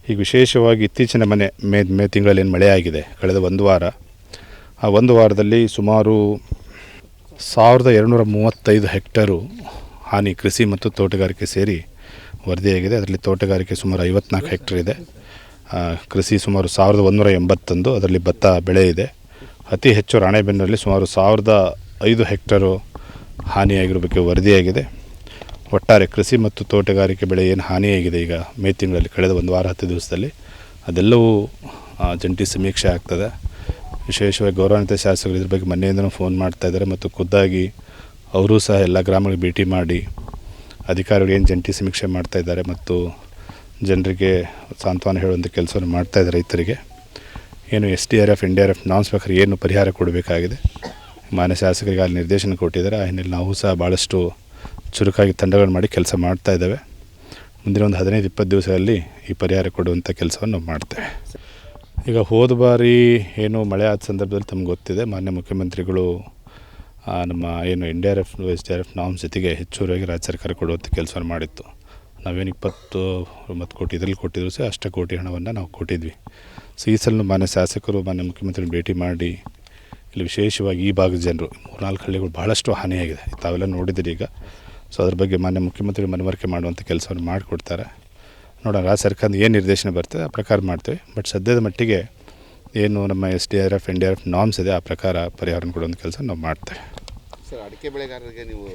ಈಗ ವಿಶೇಷವಾಗಿ ಇತ್ತೀಚಿನ ಮೇ ತಿಂಗಳಲ್ಲಿ ಏನು ಮಳೆ ಆಗಿದೆ ಕಳೆದ ಒಂದು ವಾರ, ಆ ಒಂದು ವಾರದಲ್ಲಿ ಸುಮಾರು 1235 ಹೆಕ್ಟರು ಹಾನಿ ಕೃಷಿ ಮತ್ತು ತೋಟಗಾರಿಕೆ ಸೇರಿ ವರದಿಯಾಗಿದೆ. ಅದರಲ್ಲಿ ತೋಟಗಾರಿಕೆ ಸುಮಾರು 54 ಹೆಕ್ಟರ್ ಇದೆ, ಕೃಷಿ ಸುಮಾರು 1181, ಅದರಲ್ಲಿ ಭತ್ತ ಬೆಳೆ ಇದೆ. ಅತಿ ಹೆಚ್ಚು ರಾಣೆಬೆನ್ನೂರಲ್ಲಿ ಸುಮಾರು 1005 ಹೆಕ್ಟರು ಹಾನಿಯಾಗಿರೋ ಬಗ್ಗೆ ವರದಿಯಾಗಿದೆ. ಒಟ್ಟಾರೆ ಕೃಷಿ ಮತ್ತು ತೋಟಗಾರಿಕೆ ಬೆಳೆ ಏನು ಹಾನಿಯಾಗಿದೆ ಈಗ ಮೇ ತಿಂಗಳಲ್ಲಿ ಕಳೆದ ಒಂದು ವಾರ 10 ದಿವಸದಲ್ಲಿ ಅದೆಲ್ಲವೂ ಜಂಟಿ ಸಮೀಕ್ಷೆ ಆಗ್ತದೆ. ವಿಶೇಷವಾಗಿ ಗೌರವಾನ್ವಿತ ಶಾಸಕರು ಇದ್ರ ಬಗ್ಗೆ ಮೊನ್ನೆಯಿಂದನೂ ಫೋನ್ ಮಾಡ್ತಾಯಿದ್ದಾರೆ ಮತ್ತು ಖುದ್ದಾಗಿ ಅವರೂ ಸಹ ಎಲ್ಲ ಗ್ರಾಮಗಳಿಗೆ ಭೇಟಿ ಮಾಡಿ ಅಧಿಕಾರಿಗಳು ಏನು ಜಂಟಿ ಸಮೀಕ್ಷೆ ಮಾಡ್ತಾಯಿದ್ದಾರೆ ಮತ್ತು ಜನರಿಗೆ ಸಾಂತ್ವನ ಹೇಳುವಂಥ ಕೆಲಸವನ್ನು ಮಾಡ್ತಾಯಿದ್ದಾರೆ. ರೈತರಿಗೆ ಏನು SDRF NDRF ನಾಮ್ಸ್ ಪ್ರಕಾರ ಏನು ಪರಿಹಾರ ಕೊಡಬೇಕಾಗಿದೆ ಮಾನ್ಯ ಶಾಸಕರಿಗೆ ಅಲ್ಲಿ ನಿರ್ದೇಶನ ಕೊಟ್ಟಿದ್ದಾರೆ. ಆ ಹಿನ್ನೆಲೆ ನಾವು ಸಹ ಭಾಳಷ್ಟು ಚುರುಕಾಗಿ ತಂಡಗಳು ಮಾಡಿ ಕೆಲಸ ಮಾಡ್ತಾಯಿದ್ದಾವೆ. ಮುಂದಿನ ಒಂದು 15-20 ದಿವಸದಲ್ಲಿ ಈ ಪರಿಹಾರ ಕೊಡುವಂಥ ಕೆಲಸವನ್ನು ನಾವು ಮಾಡ್ತೇವೆ. ಈಗ ಹೋದ ಬಾರಿ ಏನು ಮಳೆ ಆದ ಸಂದರ್ಭದಲ್ಲಿ ತಮ್ಗೆ ಗೊತ್ತಿದೆ, ಮಾನ್ಯ ಮುಖ್ಯಮಂತ್ರಿಗಳು ನಮ್ಮ ಏನು NDRF SDRF ನಾಮ್ಸ್ ಜೊತೆಗೆ ಹೆಚ್ಚುವರಿಯಾಗಿ ರಾಜ್ಯ ಸರ್ಕಾರ ಕೊಡುವಂಥ ಕೆಲಸವನ್ನು ಮಾಡಿತ್ತು. ನಾವೇನು 29 ಕೋಟಿ ಇದರಲ್ಲಿ ಕೊಟ್ಟಿದ್ರು ಸಹ ಅಷ್ಟು ಕೋಟಿ ಹಣವನ್ನು ನಾವು ಕೊಟ್ಟಿದ್ವಿ. ಸೊ ಈ ಸಲ ಮಾನ್ಯ ಶಾಸಕರು ಮಾನ್ಯ ಮುಖ್ಯಮಂತ್ರಿಗಳು ಭೇಟಿ ಮಾಡಿ ಇಲ್ಲಿ ವಿಶೇಷವಾಗಿ ಈ ಭಾಗದ ಜನರು 3-4 ಹಳ್ಳಿಗಳು ಭಾಳಷ್ಟು ಹಾನಿಯಾಗಿದೆ, ತಾವೆಲ್ಲ ನೋಡಿದಿರಿ ಈಗ. ಸೊ ಅದ್ರ ಬಗ್ಗೆ ಮಾನ್ಯ ಮುಖ್ಯಮಂತ್ರಿಗಳು ಮನವರಿಕೆ ಮಾಡುವಂಥ ಕೆಲಸವನ್ನು ಮಾಡಿಕೊಡ್ತಾರೆ. ನೋಡೋಣ ರಾಜ್ಯ ಸರ್ಕಾರದ ಏನು ನಿರ್ದೇಶನ ಬರ್ತದೆ ಆ ಪ್ರಕಾರ ಮಾಡ್ತೇವೆ. ಬಟ್ ಸದ್ಯದ ಮಟ್ಟಿಗೆ ಏನು ನಮ್ಮ SDRF NDRF ನಾಮ್ಸ್ ಇದೆ ಆ ಪ್ರಕಾರ ಪರಿಹಾರ ಕೊಡುವಂಥ ಕೆಲಸ ನಾವು ಮಾಡ್ತೇವೆ. ಸರ್, ಅಡಿಕೆ ಬೆಳೆಗಾರರಿಗೆ ನೀವು